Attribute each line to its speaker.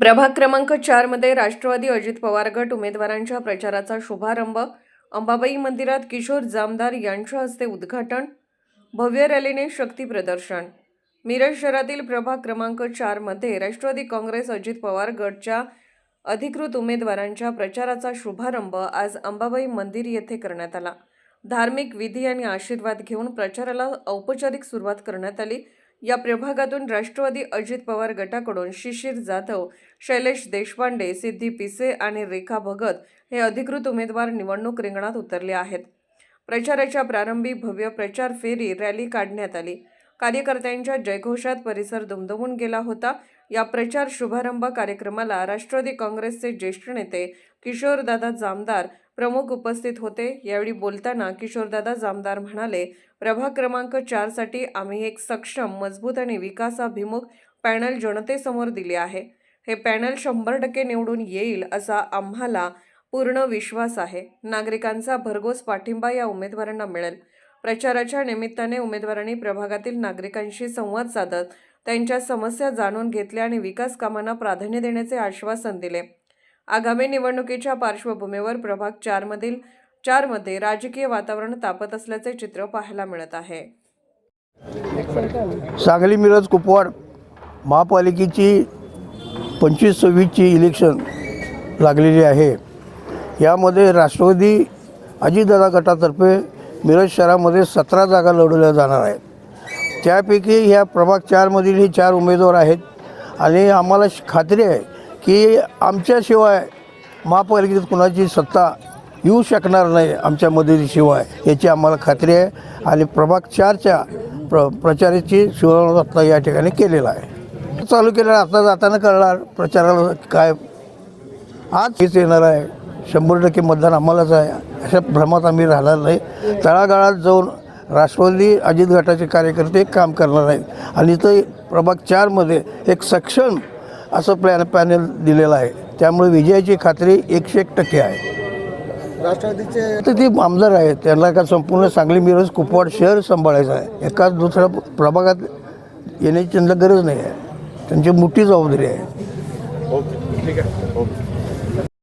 Speaker 1: प्रभाग क्रमांक 4 मध्ये राष्ट्रवादी अजित पवार गट उमेदवारांच्या प्रचाराचा शुभारंभ। अंबाबाई मंदिरात किशोर जामदार यांच्या हस्ते उद्घाटन। भव्य रॅलीने शक्ती प्रदर्शन। मिरज शहरातील प्रभाग क्रमांक 4 मध्ये राष्ट्रवादी काँग्रेस अजित पवार गटच्या अधिकृत उमेदवारांच्या प्रचाराचा शुभारंभ आज अंबाबाई मंदिर येथे करण्यात आला। धार्मिक विधी आणि आशीर्वाद घेऊन प्रचाराला औपचारिक सुरुवात करण्यात आली। या प्रभागातून राष्ट्रवादी अजित पवार गटाकडून शिशिर जाधव, शैलेश देशपांडे, सिद्धी पिसे आणि रेखा भगत हे अधिकृत उमेदवार निवडणूक रिंगणात उतरले आहेत। प्रचाराच्या प्रारंभी भव्य प्रचार फेरी रॅली काढण्यात आली। कार्यकर्त्यांच्या जयघोषात परिसर दुमदुमून गेला होता। या प्रचार शुभारंभ कार्यक्रमाला राष्ट्रवादी काँग्रेसचे ज्येष्ठ नेते किशोरदादा जामदार प्रमुख उपस्थित होते। यावेळी बोलताना किशोरदादा जामदार म्हणाले, प्रभाग क्रमांक 4 साठी आम्ही एक सक्षम, मजबूत आणि विकासाभिमुख पॅनल जनतेसमोर दिले आहे। हे पॅनल 100% निवडून येईल असा आम्हाला पूर्ण विश्वास आहे। नागरिकांचा भरघोस पाठिंबा या उमेदवारांना मिळेल। प्रचाराच्या निमित्ताने उमेदवारांनी प्रभागातील नागरिकांशी संवाद साधत त्यांच्या समस्या जाणून घेतल्या आणि विकास कामांना प्राधान्य देण्याचे आश्वासन दिले। आगामी निवडणुकीच्या पार्श्वभूमीवर प्रभाग 4 मध्ये राजकीय वातावरण तापत असल्याचे चित्र पाहायला मिळत आहे।
Speaker 2: सांगली मिरज कुपवाड महापालिकेची 25-26ची इलेक्शन लागलेली आहे। यामध्ये राष्ट्रवादी अजितदादा गटातर्फे मिरज शहरामध्ये 17 जागा लढवल्या जाणार आहेत। त्यापैकी ह्या प्रभाग 4 मधील हे 4 उमेदवार आहेत आणि आम्हाला खात्री आहे की आमच्याशिवाय महापालिकेत कुणाची सत्ता येऊ शकणार नाही आमच्या मदतीशिवाय, याची आम्हाला खात्री आहे। आणि प्रभाग 4च्या प्रचाराची शुभारंभ आता या ठिकाणी केलेला आहे। चालू केलं आता जाताना कळणार प्रचाराला काय। आज हेच येणार आहे, 100% मतदान आम्हालाच आहे अशा भ्रमात आम्ही राहणार नाही। तळागाळात जाऊन राष्ट्रवादी अजित गटाचे कार्यकर्ते काम करणार आहेत आणि इथं प्रभाग 4 मध्ये एक सक्षम असं पॅनल दिलेलं आहे। त्यामुळे विजयाची खात्री 101% आहे।
Speaker 3: राष्ट्रवादीचे
Speaker 2: तर ते आमदार आहेत, त्यांना का संपूर्ण सांगली मिरज कुपवाड शहर सांभाळायचं आहे। एकाच दुसऱ्या प्रभागात येण्याची त्यांना गरज नाही आहे, त्यांची मोठी जबाबदारी आहे।
Speaker 3: ओके, ठीक आहे।